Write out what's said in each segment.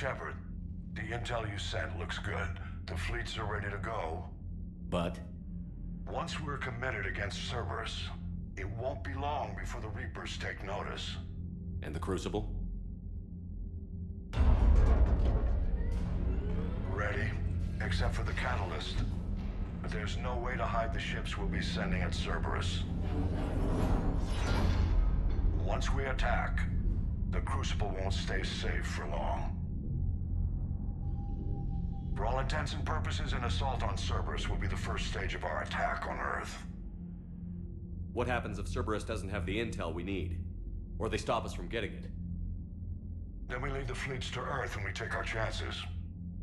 Shepard, the intel you sent looks good. The fleets are ready to go. But? Once we're committed against Cerberus, it won't be long before the Reapers take notice. And the Crucible? Ready, except for the catalyst. But there's no way to hide the ships we'll be sending at Cerberus. Once we attack, the Crucible won't stay safe for long. For all intents and purposes, an assault on Cerberus will be the first stage of our attack on Earth. What happens if Cerberus doesn't have the intel we need? Or they stop us from getting it? Then we lead the fleets to Earth and we take our chances.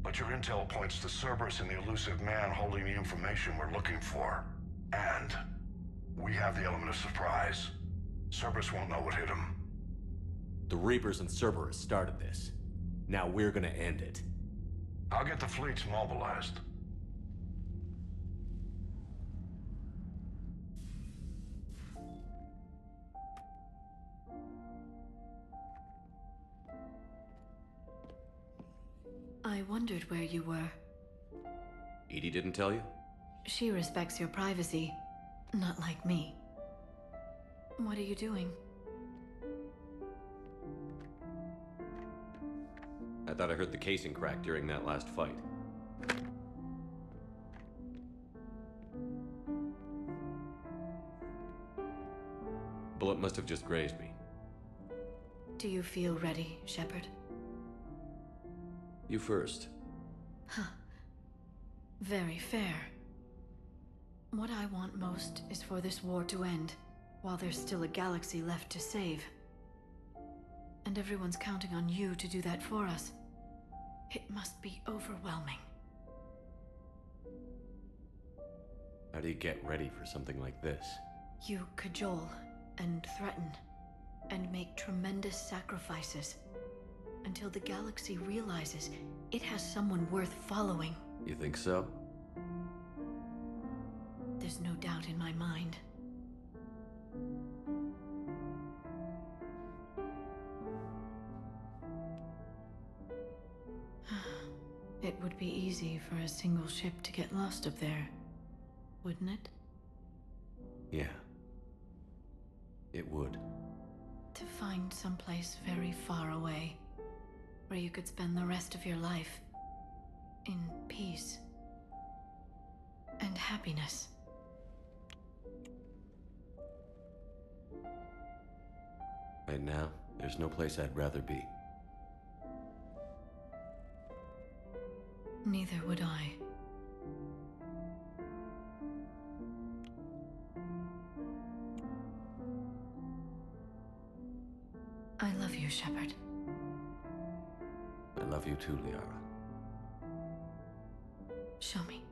But your intel points to Cerberus and the elusive man holding the information we're looking for. And we have the element of surprise. Cerberus won't know what hit him. The Reapers and Cerberus started this. Now we're gonna end it. I'll get the fleets mobilized. I wondered where you were. Edie didn't tell you? She respects your privacy, not like me. What are you doing? I thought I heard the casing crack during that last fight. Bullet must have just grazed me. Do you feel ready, Shepard? You first. Huh. Very fair. What I want most is for this war to end, while there's still a galaxy left to save. And everyone's counting on you to do that for us. It must be overwhelming. How do you get ready for something like this? You cajole and threaten and make tremendous sacrifices until the galaxy realizes it has someone worth following. You think so? There's no doubt in my mind. It would be easy for a single ship to get lost up there, wouldn't it? Yeah. It would. To find someplace very far away, where you could spend the rest of your life in peace and happiness. Right now, there's no place I'd rather be. Neither would I. I love you, Shepard. I love you too, Liara. Show me.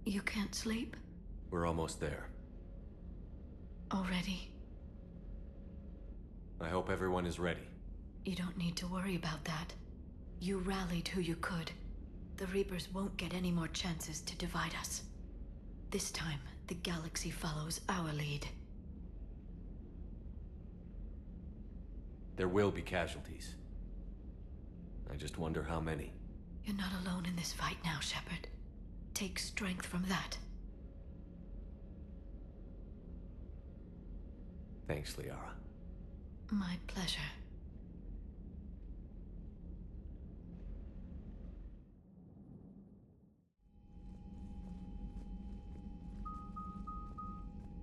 You can't sleep? We're almost there. Already? I hope everyone is ready. You don't need to worry about that. You rallied who you could. The Reapers won't get any more chances to divide us. This time, the galaxy follows our lead. There will be casualties. I just wonder how many. You're not alone in this fight now, Shepard. Take strength from that. Thanks, Liara. My pleasure.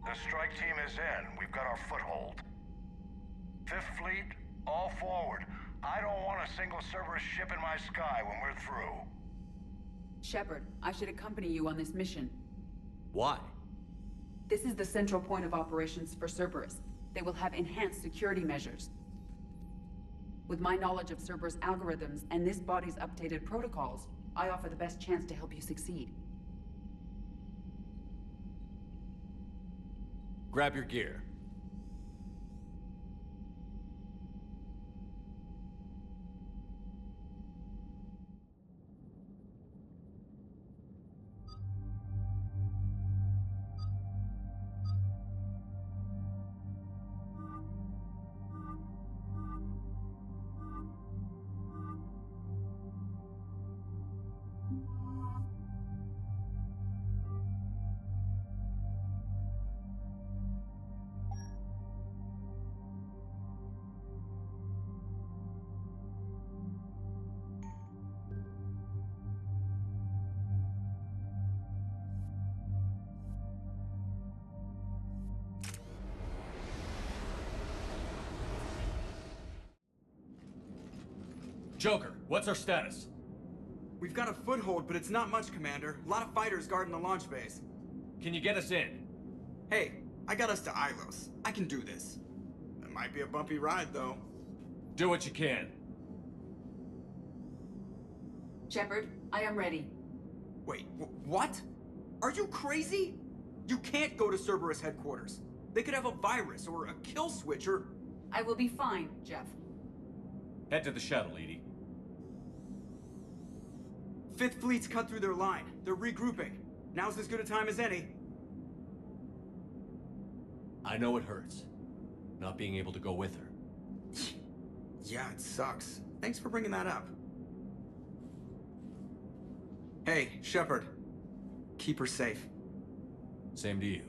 The strike team is in. We've got our foothold. Fifth Fleet, all forward. I don't want a single Cerberus ship in my sky when we're through. Shepard, I should accompany you on this mission. Why? This is the central point of operations for Cerberus. They will have enhanced security measures. With my knowledge of Cerberus algorithms and this body's updated protocols, I offer the best chance to help you succeed. Grab your gear. Joker, what's our status? We've got a foothold, but it's not much, Commander. A lot of fighters guarding the launch base. Can you get us in? Hey, I got us to Ilos. I can do this. It might be a bumpy ride, though. Do what you can. Shepard, I am ready. Wait, what? Are you crazy? You can't go to Cerberus headquarters. They could have a virus or a kill switch or... I will be fine, Jeff. Head to the shuttle, Edie. Fifth Fleet's cut through their line. They're regrouping. Now's as good a time as any. I know it hurts, not being able to go with her. Yeah, it sucks. Thanks for bringing that up. Hey, Shepard. Keep her safe. Same to you.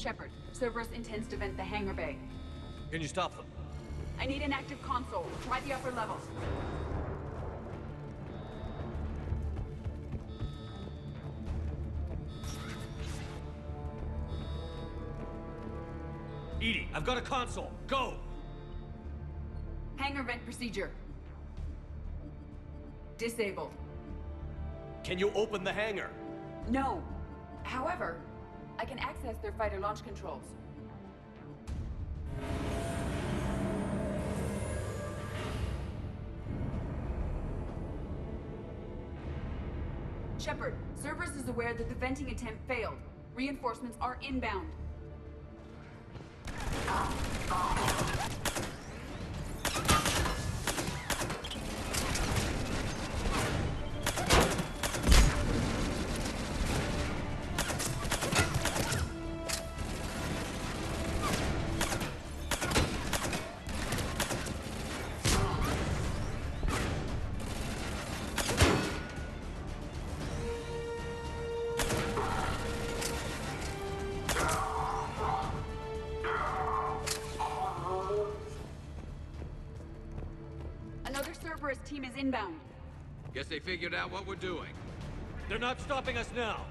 Shepard, Cerberus intends to vent the hangar bay. Can you stop them? I need an active console. Try the upper level. EDI, I've got a console. Go! Hangar vent procedure. Disabled. Can you open the hangar? No. However, I can access their fighter launch controls. Shepard, Cerberus is aware that the venting attempt failed. Reinforcements are inbound. Another Cerberus team is inbound. Guess they figured out what we're doing. They're not stopping us now.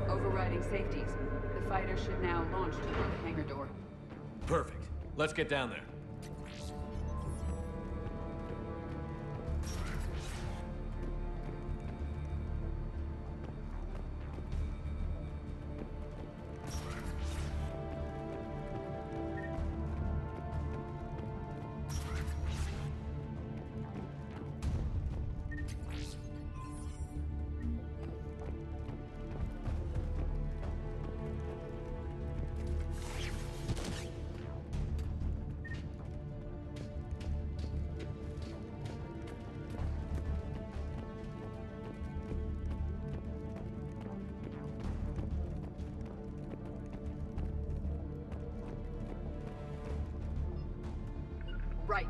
Overriding safeties. The fighter should now launch toward the hangar door. Perfect. Let's get down there. Right.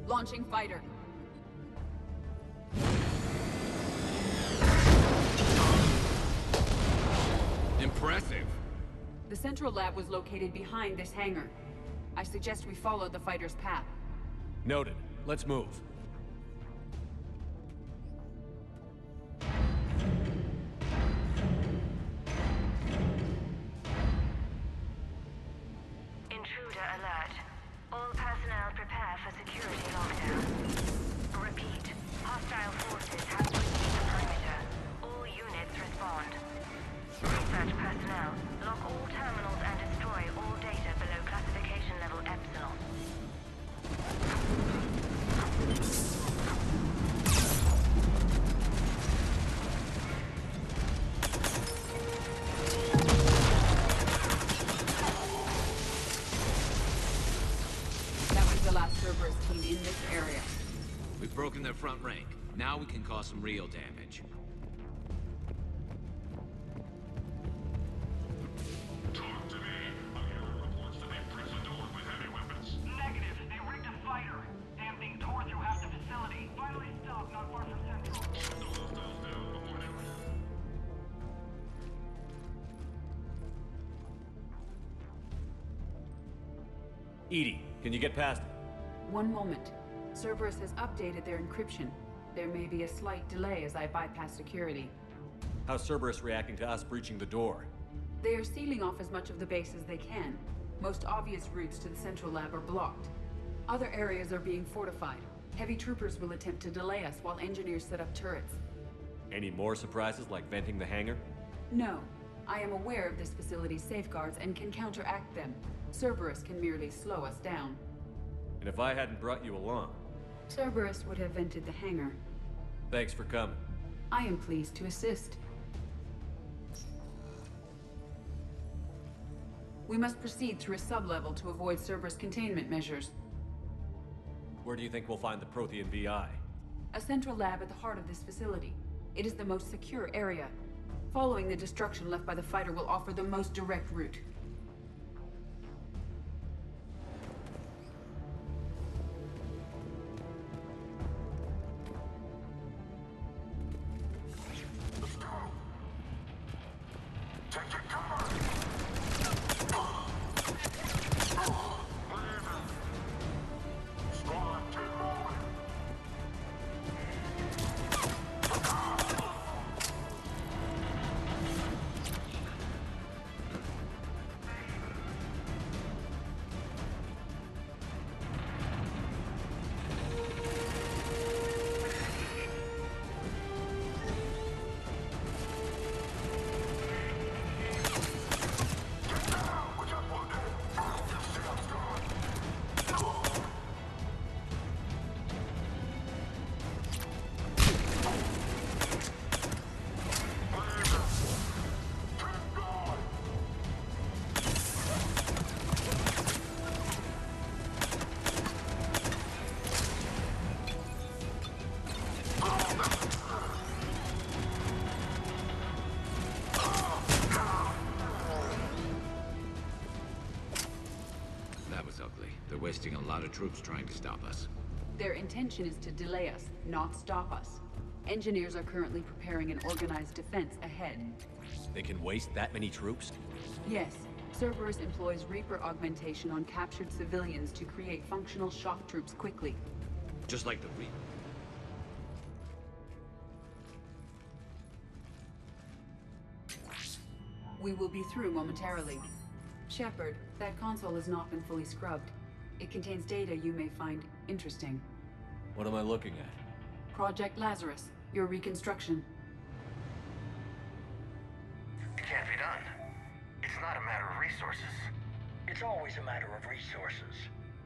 Launching fighter. Impressive. The central lab was located behind this hangar. I suggest we follow the fighter's path. Noted. Let's move. Intruder alert. All personnel prepare for security lockdown. Repeat. Hostile forces have breached the perimeter. All units respond. Research personnel, lock all terminals and destroy all data below classification level Epsilon. was the last Cerberus team in this area. We've broken their front rank. Now we can cause some real damage. Talk to me. I'm hearing reports that they pressed the door with heavy weapons. Negative. They rigged a fighter. Damn thing tore through half the facility. Finally stopped not far from Central. The hostiles down before they leave. Edie, can you get past it? One moment. Cerberus has updated their encryption. There may be a slight delay as I bypass security. How's Cerberus reacting to us breaching the door? They are sealing off as much of the base as they can. Most obvious routes to the central lab are blocked. Other areas are being fortified. Heavy troopers will attempt to delay us while engineers set up turrets. Any more surprises like venting the hangar? No. I am aware of this facility's safeguards and can counteract them. Cerberus can merely slow us down. And if I hadn't brought you along? Cerberus would have vented the hangar. Thanks for coming. I am pleased to assist. We must proceed through a sub-level to avoid Cerberus containment measures. Where do you think we'll find the Prothean VI? A central lab at the heart of this facility. It is the most secure area. Following the destruction left by the fighter will offer the most direct route. Let's go. Take your cover. Squad, keep moving. That was ugly. They're wasting a lot of troops trying to stop us. Their intention is to delay us, not stop us. Engineers are currently preparing an organized defense ahead. They can waste that many troops? Yes, Cerberus employs Reaper augmentation on captured civilians to create functional shock troops quickly. Just like the Reaper. We will be through momentarily. Shepard, that console has not been fully scrubbed. It contains data you may find interesting. What am I looking at? Project Lazarus, your reconstruction. It can't be done. It's not a matter of resources. It's always a matter of resources.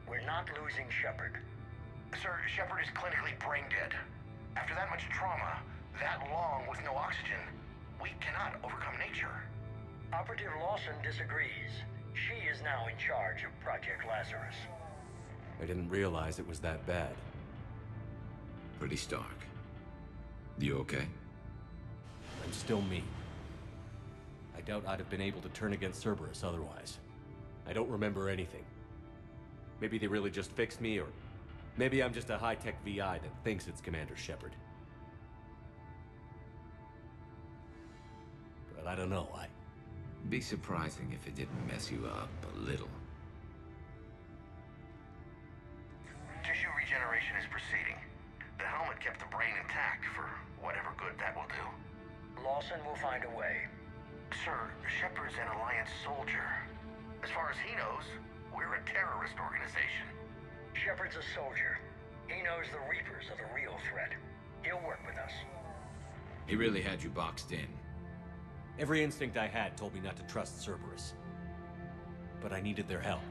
We're not losing Shepard. Sir, Shepard is clinically brain dead. After that much trauma, that long with no oxygen, we cannot overcome nature. Operative Lawson disagrees. She is now in charge of Project Lazarus. I didn't realize it was that bad. Pretty stark. You okay? I'm still me. I doubt I'd have been able to turn against Cerberus otherwise. I don't remember anything. Maybe they really just fixed me, or maybe I'm just a high-tech VI that thinks it's Commander Shepard. But I don't know, Be surprising if it didn't mess you up a little. Tissue regeneration is proceeding. The helmet kept the brain intact for whatever good that will do. Lawson will find a way. Sir, Shepard's an Alliance soldier. As far as he knows, we're a terrorist organization. Shepard's a soldier. He knows the Reapers are the real threat. He'll work with us. He really had you boxed in. Every instinct I had told me not to trust Cerberus. But I needed their help.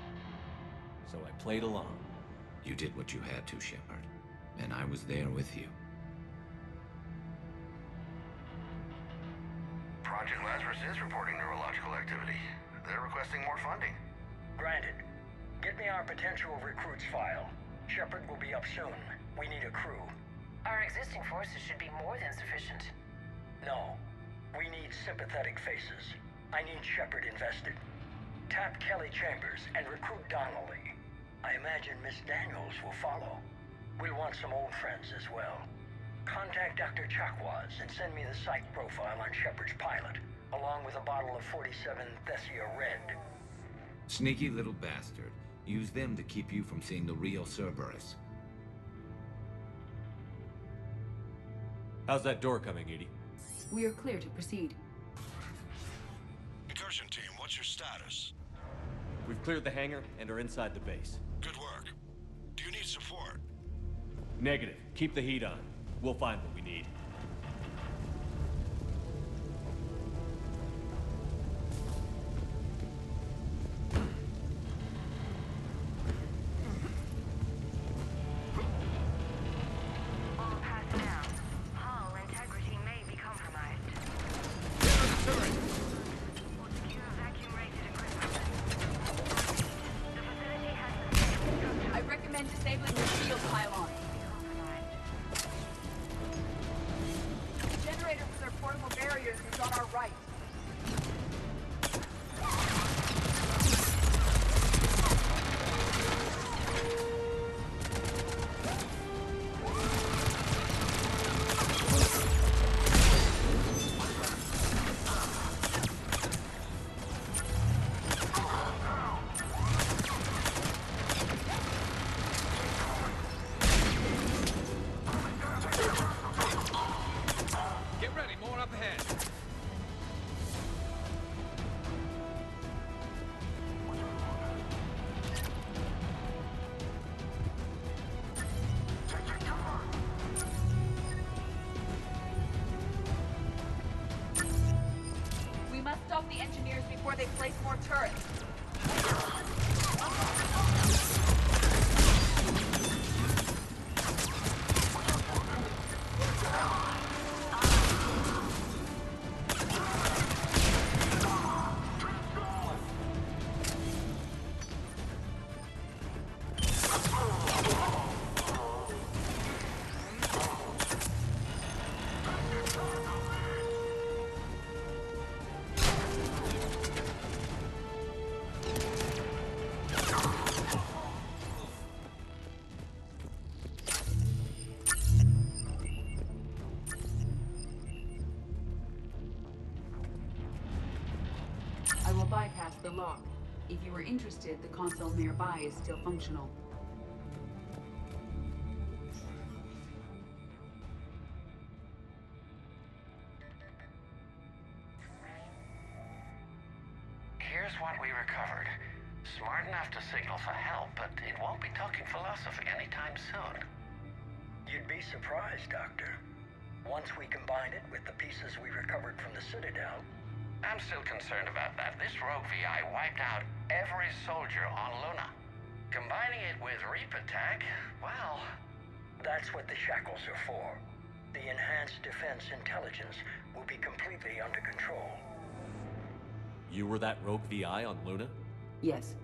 So I played along. You did what you had to, Shepard. And I was there with you. Project Lazarus is reporting neurological activity. They're requesting more funding. Granted. Get me our potential recruits file. Shepard will be up soon. We need a crew. Our existing forces should be more than sufficient. No. We need sympathetic faces. I need Shepard invested. Tap Kelly Chambers and recruit Donnelly. I imagine Miss Daniels will follow. We'll want some old friends as well. Contact Dr. Chakwas and send me the psych profile on Shepard's pilot, along with a bottle of 47 Thessia Red. Sneaky little bastard. Use them to keep you from seeing the real Cerberus. How's that door coming, Edie? We are clear to proceed. Incursion team, what's your status? We've cleared the hangar and are inside the base. Good work. Do you need support? Negative. Keep the heat on. We'll find what we need. All personnel. Hull integrity may be compromised. Or secure vacuum-rated equipment. The facility has sustained structural I recommend disabling the shield pylon. compromised. The generator for their portable barriers is on our right. Get ready, more up ahead. We must stop the engineers before they place more turrets. I will bypass the lock. If you are interested, the console nearby is still functional. Here's what we recovered. Smart enough to signal for help, but it won't be talking philosophy anytime soon. You'd be surprised, Doctor. Once we combine it with the pieces we recovered from the Citadel, I'm still concerned about that. This rogue VI wiped out every soldier on Luna. Combining it with Reaper tech, well... that's what the shackles are for. The enhanced defense intelligence will be completely under control. You were that rogue VI on Luna? Yes,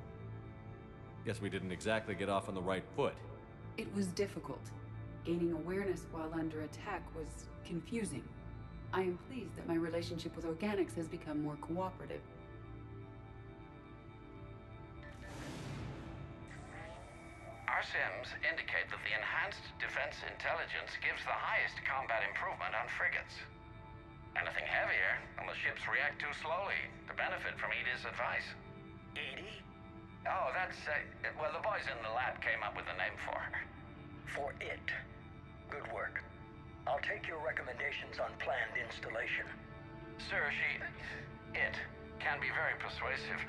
Guess we didn't exactly get off on the right foot. it was difficult. Gaining awareness while under attack was confusing. I am pleased that my relationship with organics has become more cooperative. Our sims indicate that the enhanced defense intelligence gives the highest combat improvement on frigates. Anything heavier, and the ships react too slowly to benefit from Edie's advice. Edie? Oh, that's, well, the boys in the lab came up with a name for her. For it. Good work. I'll take your recommendations on planned installation. Sir, it can be very persuasive.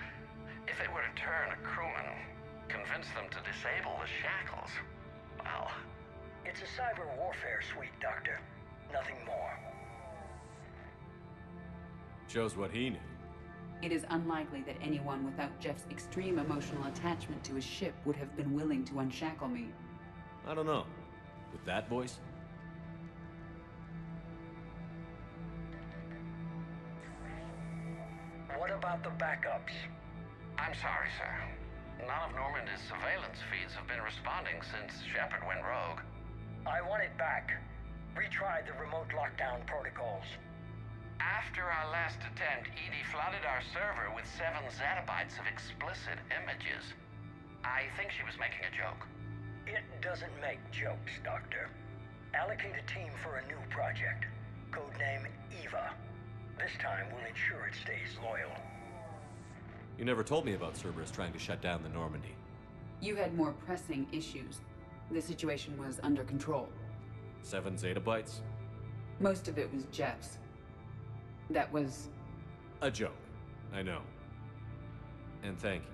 If it were to turn a crewman, convince them to disable the shackles, well... It's a cyber warfare suite, Doctor. Nothing more. Shows what he knew. It is unlikely that anyone without Jeff's extreme emotional attachment to his ship would have been willing to unshackle me. I don't know. With that voice? What about the backups? I'm sorry, sir. none of Normandy's surveillance feeds have been responding since Shepard went rogue. I want it back. Retry the remote lockdown protocols. After our last attempt, Edie flooded our server with 7 zettabytes of explicit images. I think she was making a joke. It doesn't make jokes, Doctor. Allocate a team for a new project. Codename Eva. This time we'll ensure it stays loyal. You never told me about Cerberus trying to shut down the Normandy. You had more pressing issues. The situation was under control. 7 zettabytes? Most of it was Jeff's. That was... A joke. I know. And thank you.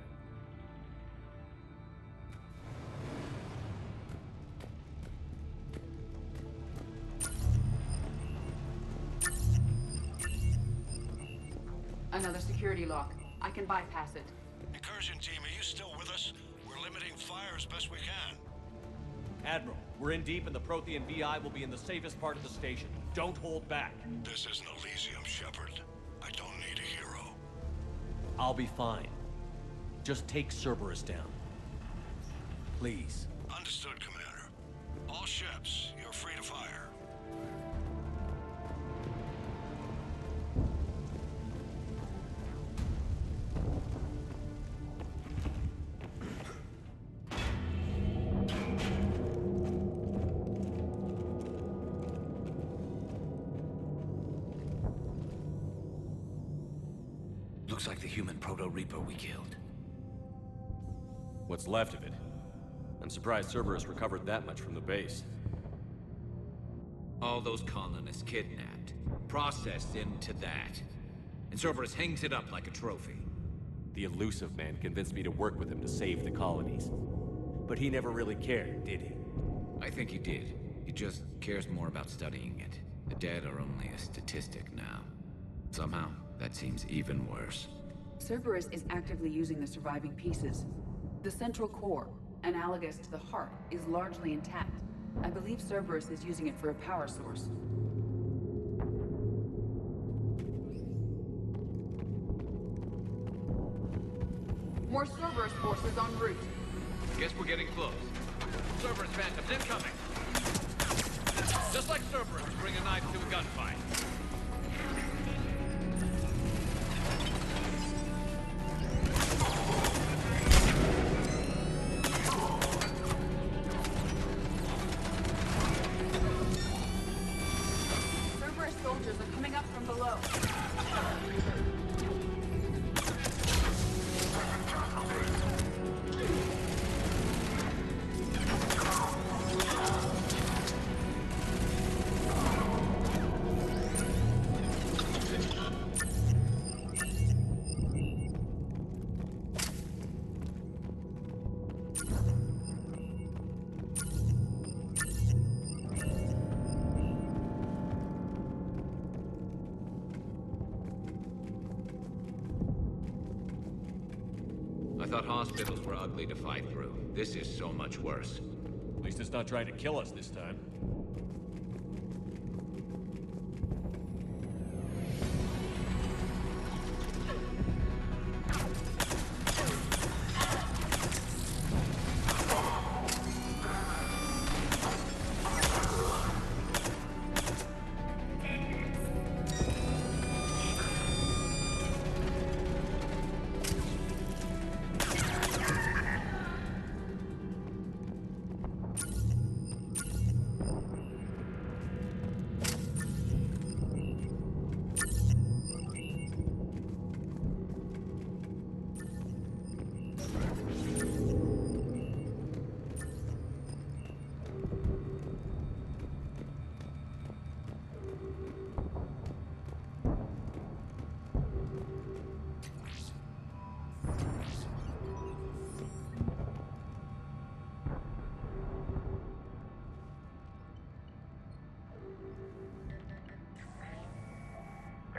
Another security lock. I can bypass it. Incursion team, are you still with us? We're limiting fire as best we can. Admiral, we're in deep and the Prothean VI will be in the safest part of the station. Don't hold back. This isn't Elysium, Shepard. I don't need a hero. I'll be fine. Just take Cerberus down. Please. Understood, Commander. All ships, you're free to fire. Looks like the human Proto-Reaper we killed. What's left of it? I'm surprised Cerberus recovered that much from the base. All those colonists kidnapped, processed into that. And Cerberus hangs it up like a trophy. The elusive man convinced me to work with him to save the colonies. But he never really cared, did he? I think he did. He just cares more about studying it. The dead are only a statistic now. Somehow, that seems even worse. Cerberus is actively using the surviving pieces. The central core, analogous to the heart, is largely intact. I believe Cerberus is using it for a power source. More Cerberus forces en route. Guess we're getting close. Cerberus phantoms incoming! Just like Cerberus, bring a knife to a gunfight. Cerberus soldiers are coming up from below. I thought hospitals were ugly to fight through. This is so much worse. At least it's not trying to kill us this time.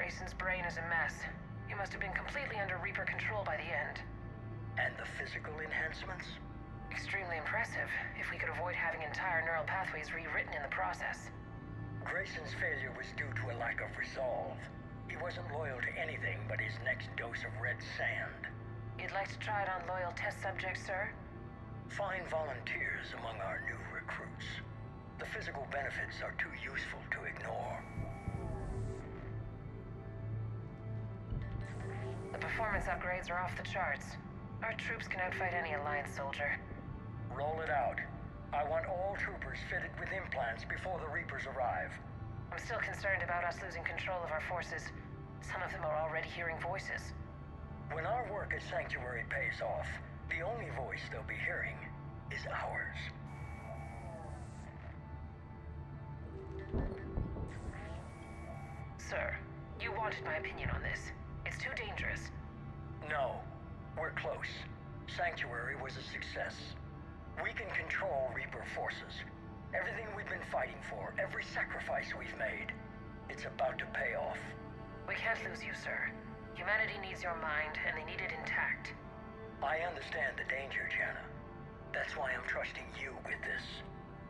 Grayson's brain is a mess. He must have been completely under Reaper control by the end. And the physical enhancements? Extremely impressive, if we could avoid having entire neural pathways rewritten in the process. Grayson's failure was due to a lack of resolve. He wasn't loyal to anything but his next dose of red sand. You'd like to try it on loyal test subjects, sir? Find volunteers among our new recruits. The physical benefits are too useful to ignore. The performance upgrades are off the charts. Our troops can outfight any Alliance soldier. Roll it out. I want all troopers fitted with implants before the Reapers arrive. I'm still concerned about us losing control of our forces. Some of them are already hearing voices. When our work at Sanctuary pays off, the only voice they'll be hearing is ours. Sir, you wanted my opinion on this. It's too dangerous. No, we're close. Sanctuary was a success. We can control Reaper forces. Everything we've been fighting for, every sacrifice we've made, it's about to pay off. We can't lose you, sir. Humanity needs your mind, and they need it intact. I understand the danger, Jana. That's why I'm trusting you with this.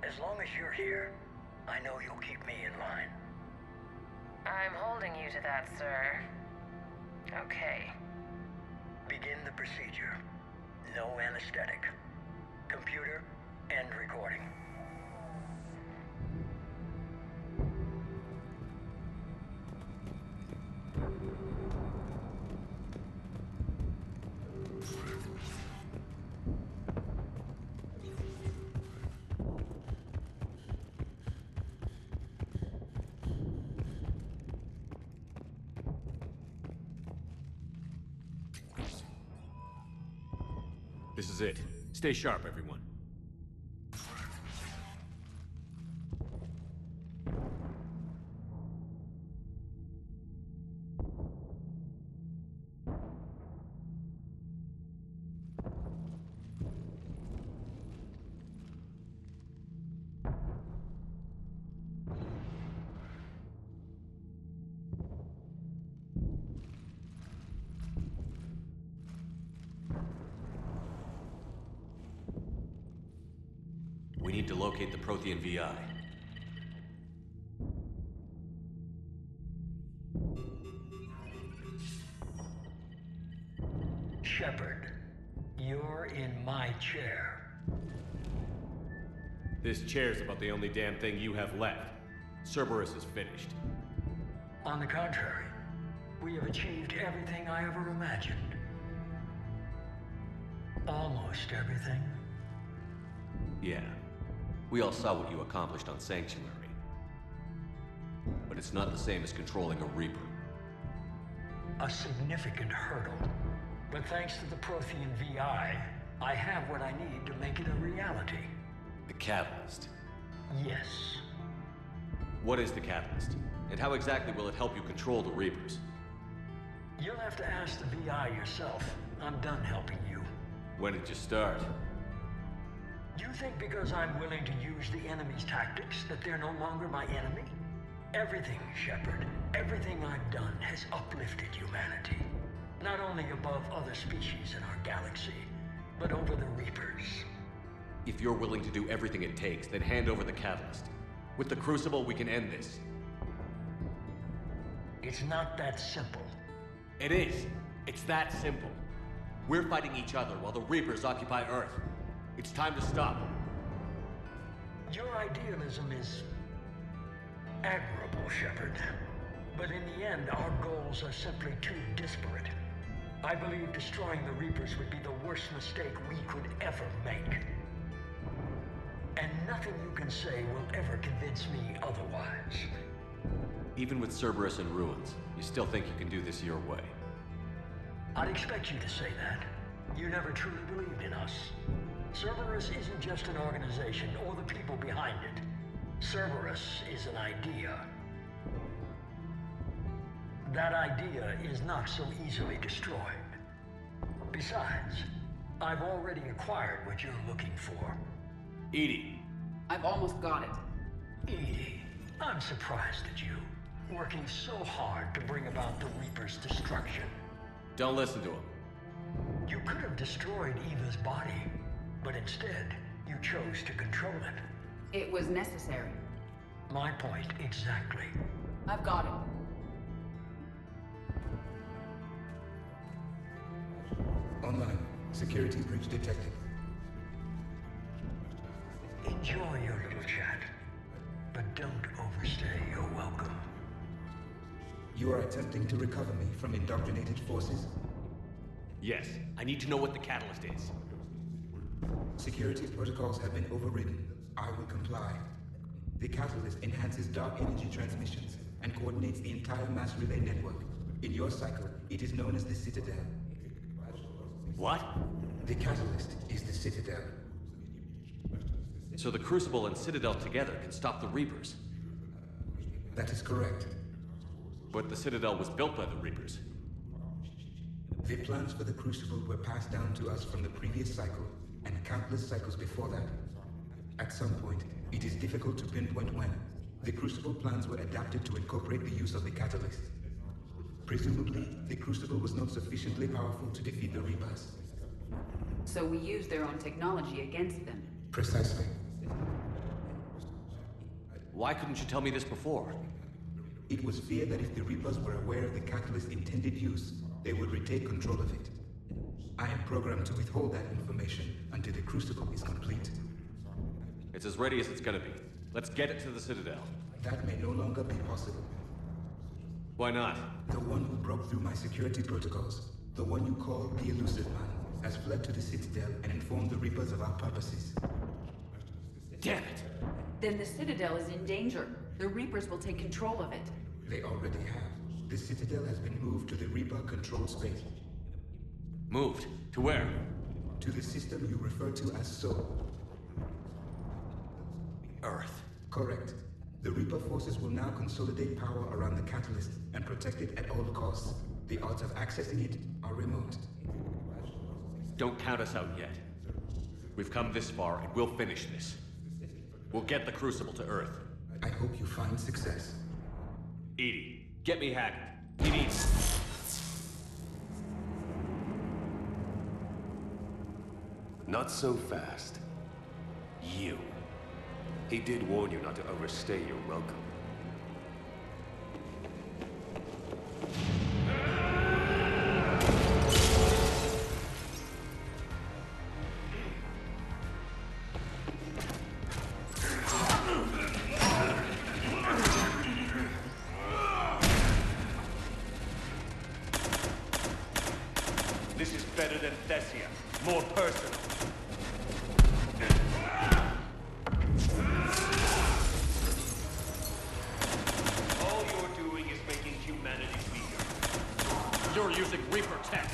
As long as you're here, I know you'll keep me in line. I'm holding you to that, sir. Okay. Begin the procedure. No anesthetic. Computer, end recording. This is it. Stay sharp, everyone. We need to locate the Prothean VI. Shepard, you're in my chair. This chair's about the only damn thing you have left. Cerberus is finished. On the contrary, we have achieved everything I ever imagined. Almost everything. Yeah. We all saw what you accomplished on Sanctuary. But it's not the same as controlling a Reaper. A significant hurdle. But thanks to the Prothean VI, I have what I need to make it a reality. The Catalyst. Yes. What is the Catalyst? And how exactly will it help you control the Reapers? You'll have to ask the VI yourself. I'm done helping you. When did you start? You think because I'm willing to use the enemy's tactics that they're no longer my enemy? Everything, Shepard, everything I've done has uplifted humanity. Not only above other species in our galaxy, but over the Reapers. If you're willing to do everything it takes, then hand over the Catalyst. With the Crucible, we can end this. It's not that simple. It is. It's that simple. We're fighting each other while the Reapers occupy Earth. It's time to stop. Your idealism is admirable, Shepard. But in the end, our goals are simply too disparate. I believe destroying the Reapers would be the worst mistake we could ever make. And nothing you can say will ever convince me otherwise. Even with Cerberus in ruins, you still think you can do this your way? I'd expect you to say that. You never truly believed in us. Cerberus isn't just an organization or the people behind it. Cerberus is an idea. That idea is not so easily destroyed. Besides, I've already acquired what you're looking for. Edie. I've almost got it. Edie, I'm surprised at you. Working so hard to bring about the Reaper's destruction. Don't listen to him. You could have destroyed Eva's body, but instead, you chose to control it. It was necessary. My point exactly. I've got it. On the Security breach detected. Enjoy your little chat, but don't overstay your welcome. You are attempting to recover me from indoctrinated forces? Yes, I need to know what the catalyst is. Security protocols have been overridden. I will comply. The catalyst enhances dark energy transmissions and coordinates the entire mass relay network. In your cycle, it is known as the Citadel. What? The catalyst is the Citadel. So the Crucible and Citadel together can stop the Reapers. That is correct. But the Citadel was built by the Reapers. The plans for the Crucible were passed down to us from the previous cycle, and countless cycles before that. At some point, it is difficult to pinpoint when, the Crucible plans were adapted to incorporate the use of the catalyst. Presumably, the Crucible was not sufficiently powerful to defeat the Reapers. So we use their own technology against them. Precisely. Why couldn't you tell me this before? It was feared that if the Reapers were aware of the catalyst's intended use, they would retake control of it. I am programmed to withhold that information until the Crucible is complete. It's as ready as it's gonna be. Let's get it to the Citadel. That may no longer be possible. Why not? The one who broke through my security protocols, the one you call the Elusive Man, has fled to the Citadel and informed the Reapers of our purposes. Damn it! Then the Citadel is in danger. The Reapers will take control of it. They already have. The Citadel has been moved to the Reaper-controlled space. Moved? To where? To the system you refer to as Soul. Earth. Correct. The Reaper forces will now consolidate power around the catalyst and protect it at all costs. The odds of accessing it are remote. Don't count us out yet. We've come this far, and we'll finish this. We'll get the Crucible to Earth. I hope you find success. Edie, get me Haggard. We need... Not so fast. You. He did warn you not to overstay your welcome. This is better than Thessia. More personal. All you're doing is making humanity weaker. You're using Reaper tech.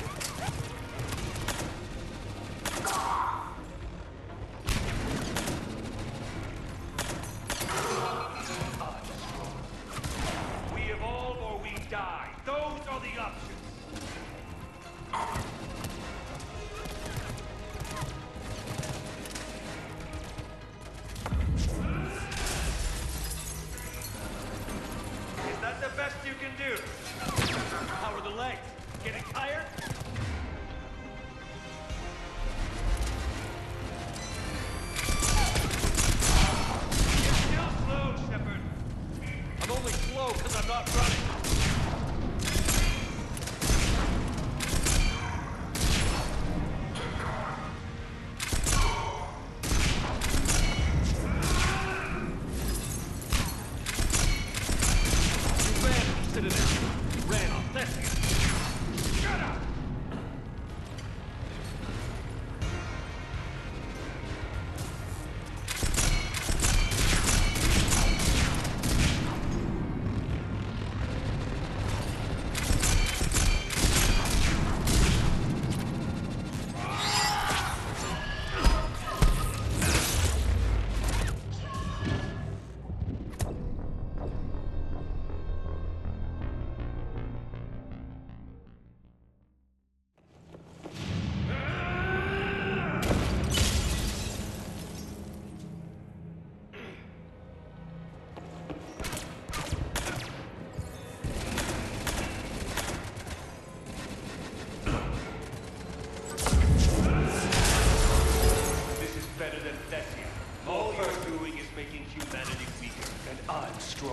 We evolve or we die. Those are the options. Is that the best you can do? How are the legs? Getting tired? You're still slow, Shepard. I'm only slow because I'm not running.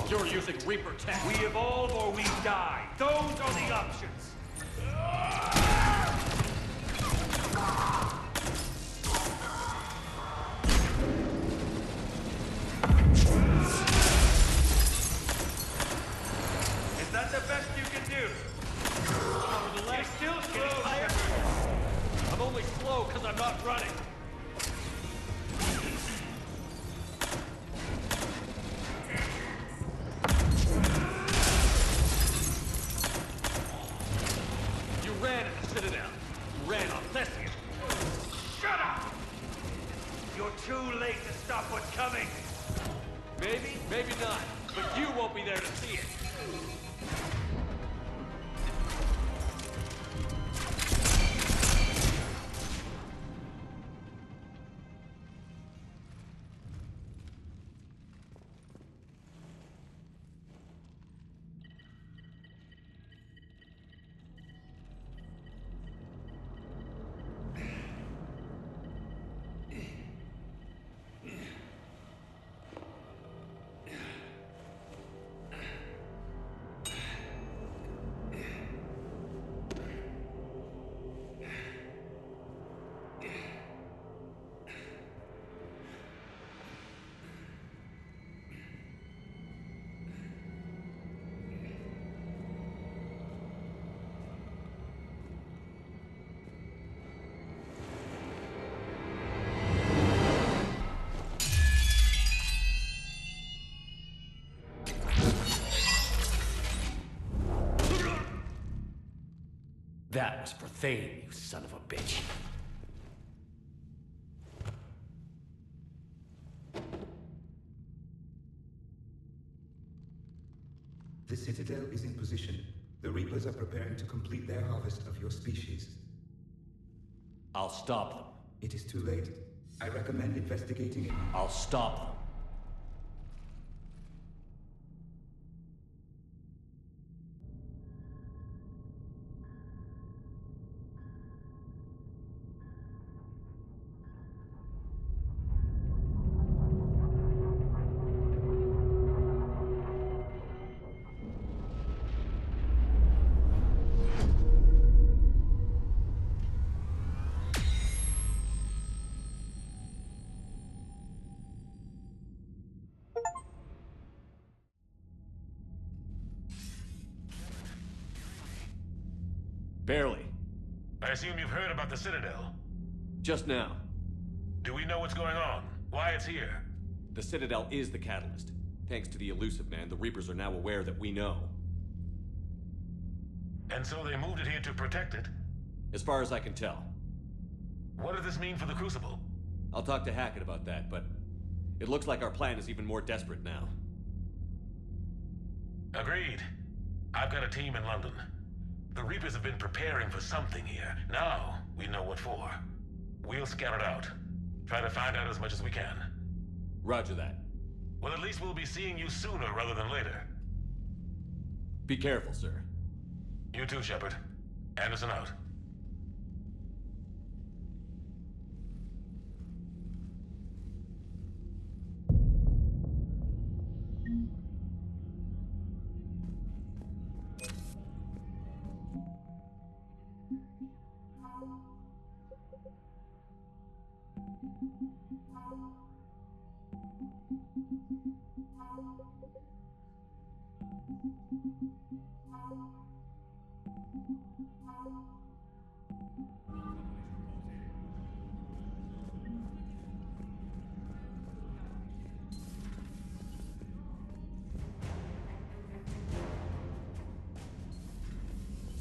You're using Reaper tech. We evolve or we die. Those are the options. I'm not running! You ran at the Citadel. You ran on Thespian. Shut up! You're too late to stop what's coming! Maybe, maybe not. But you won't be there to see it. That was for Thane, you son of a bitch. The Citadel is in position. The Reapers are preparing to complete their harvest of your species. I'll stop them. It is too late. I recommend investigating it. I'll stop them. Barely. I assume you've heard about the Citadel. Just now. Do we know what's going on? Why it's here? The Citadel is the catalyst. Thanks to the elusive man, the Reapers are now aware that we know. And so they moved it here to protect it? As far as I can tell. What does this mean for the Crucible? I'll talk to Hackett about that, but it looks like our plan is even more desperate now. Agreed. I've got a team in London. The Reapers have been preparing for something here. Now, we know what for. We'll scout it out. Try to find out as much as we can. Roger that. Well, at least we'll be seeing you sooner rather than later. Be careful, sir. You too, Shepard. Anderson out.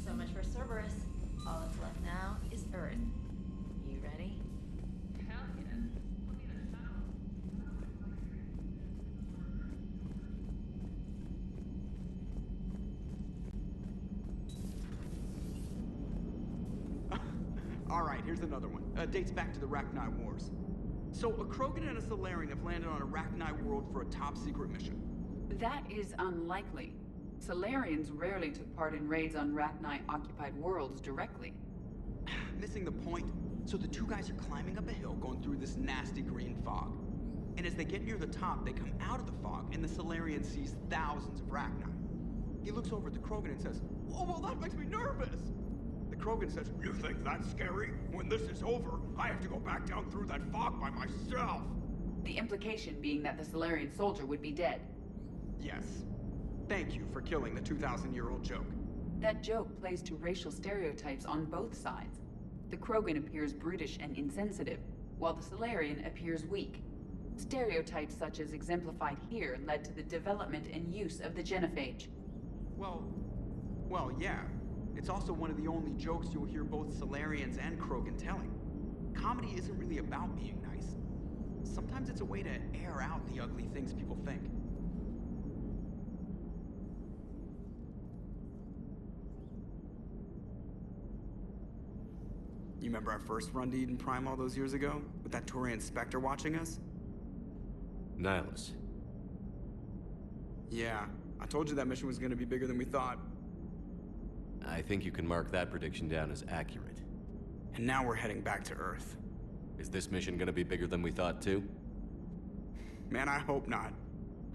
So much for Cerberus. All that's left now is Earth. You ready? Hell yes. Alright, here's another one. Dates back to the Rachni Wars. So, a Krogan and a Solarian have landed on a Rachni world for a top-secret mission. That is unlikely. Solarians rarely took part in raids on Rachni-occupied worlds directly. Missing the point. So the two guys are climbing up a hill going through this nasty green fog. And as they get near the top, they come out of the fog, and the Solarian sees thousands of Rachni. He looks over at the Krogan and says, "Oh, well, that makes me nervous!" The Krogan says, "You think that's scary? When this is over, I have to go back down through that fog by myself!" The implication being that the Solarian soldier would be dead. Yes. Thank you for killing the 2,000-year-old joke. That joke plays to racial stereotypes on both sides. The Krogan appears brutish and insensitive, while the Salarian appears weak. Stereotypes such as exemplified here led to the development and use of the genophage. Well, yeah. It's also one of the only jokes you'll hear both Salarians and Krogan telling. Comedy isn't really about being nice. Sometimes it's a way to air out the ugly things people think. You remember our first run to Eden Prime all those years ago? With that Turian Spectre watching us? Nihilus. Yeah, I told you that mission was gonna be bigger than we thought. I think you can mark that prediction down as accurate. And now we're heading back to Earth. Is this mission gonna be bigger than we thought too? Man, I hope not.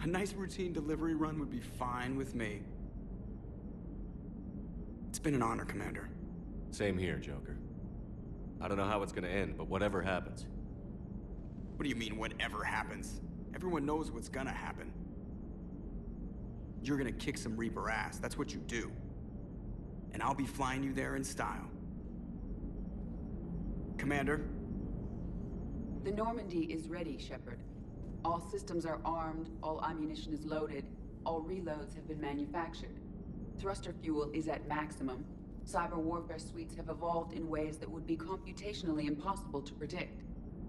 A nice routine delivery run would be fine with me. It's been an honor, Commander. Same here, Joker. I don't know how it's gonna end, but whatever happens. What do you mean, whatever happens? Everyone knows what's gonna happen. You're gonna kick some Reaper ass, that's what you do. And I'll be flying you there in style. Commander? The Normandy is ready, Shepard. All systems are armed, all ammunition is loaded, all reloads have been manufactured. Thruster fuel is at maximum. Cyber warfare suites have evolved in ways that would be computationally impossible to predict.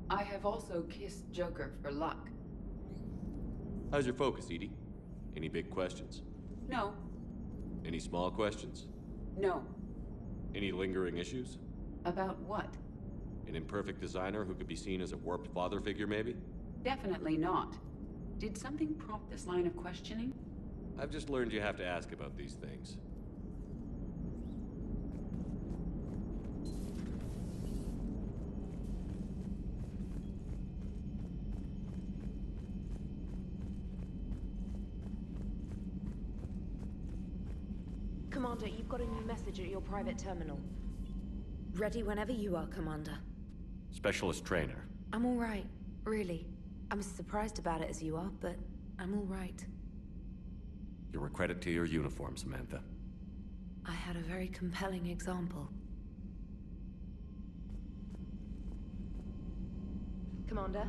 I have also kissed Joker for luck. How's your focus, Edie? Any big questions? No. Any small questions? No. Any lingering issues? About what? An imperfect designer who could be seen as a warped father figure, maybe? Definitely not. Did something prompt this line of questioning? I've just learned you have to ask about these things. Commander, you've got a new message at your private terminal. Ready whenever you are, Commander. Specialist trainer. I'm all right, really. I'm as surprised about it as you are, but I'm all right. You're a credit to your uniform, Samantha. I had a very compelling example. Commander?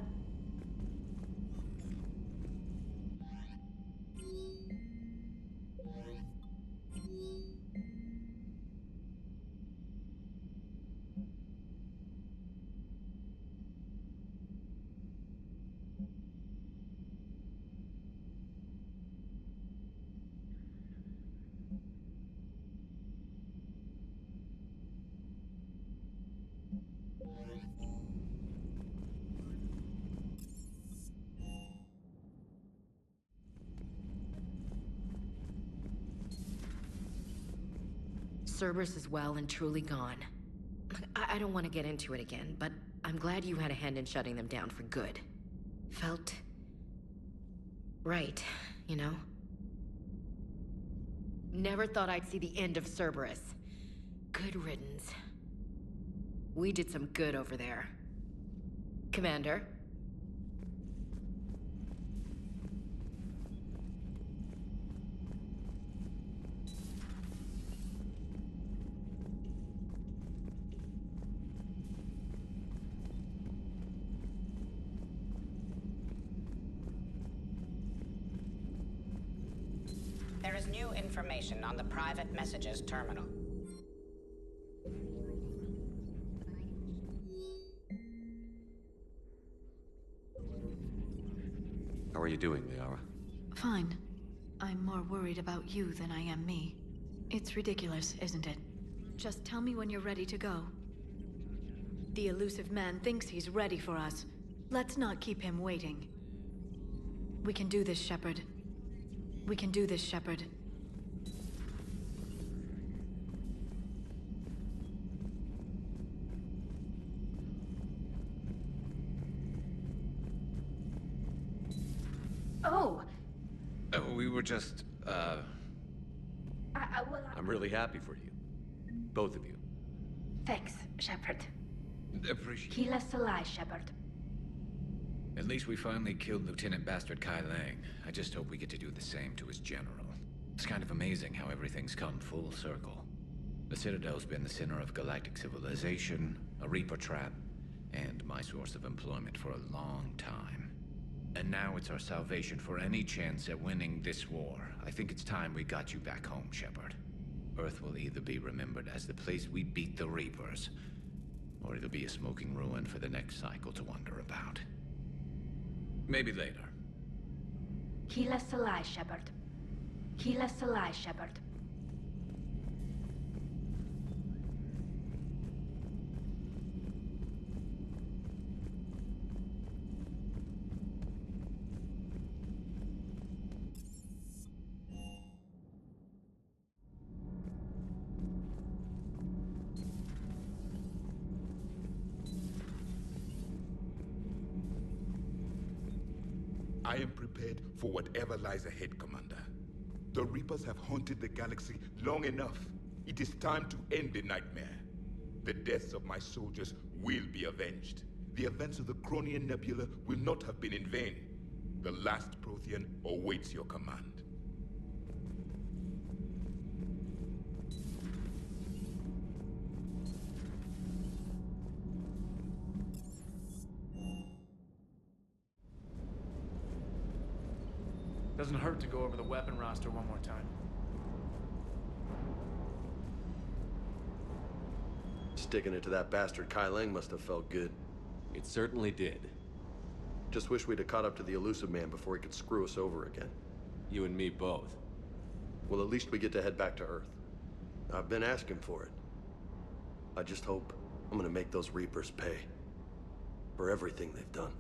Cerberus is well and truly gone. I don't want to get into it again, but I'm glad you had a hand in shutting them down for good. Felt right, you know? Never thought I'd see the end of Cerberus. Good riddance. We did some good over there. Commander? There is new information on the private messages terminal. How are you doing, Liara? Fine. I'm more worried about you than I am me. It's ridiculous, isn't it? Just tell me when you're ready to go. The elusive man thinks he's ready for us. Let's not keep him waiting. We can do this, Shepard. We can do this, Shepard. Oh! We were just, I'm really happy for you. Both of you. Thanks, Shepard. appreciate. Keyless Salai, Shepard. At least we finally killed Lieutenant Bastard Kai Leng. I just hope we get to do the same to his general. It's kind of amazing how everything's come full circle. The Citadel's been the center of galactic civilization, a Reaper trap, and my source of employment for a long time. And now it's our salvation for any chance at winning this war. I think it's time we got you back home, Shepard. Earth will either be remembered as the place we beat the Reapers, or it'll be a smoking ruin for the next cycle to wonder about. Maybe later. Keep us alive, Shepard. Keep us alive, Shepard. I am prepared for whatever lies ahead, Commander. The Reapers have haunted the galaxy long enough. It is time to end the nightmare. The deaths of my soldiers will be avenged. The events of the Cronian Nebula will not have been in vain. The last Prothean awaits your command. Doesn't hurt to go over the weapon roster one more time. Sticking it to that bastard Kai Leng must have felt good. It certainly did. Just wish we'd have caught up to the elusive man before he could screw us over again. You and me both. Well, at least we get to head back to Earth. I've been asking for it. I just hope I'm gonna make those Reapers pay for everything they've done.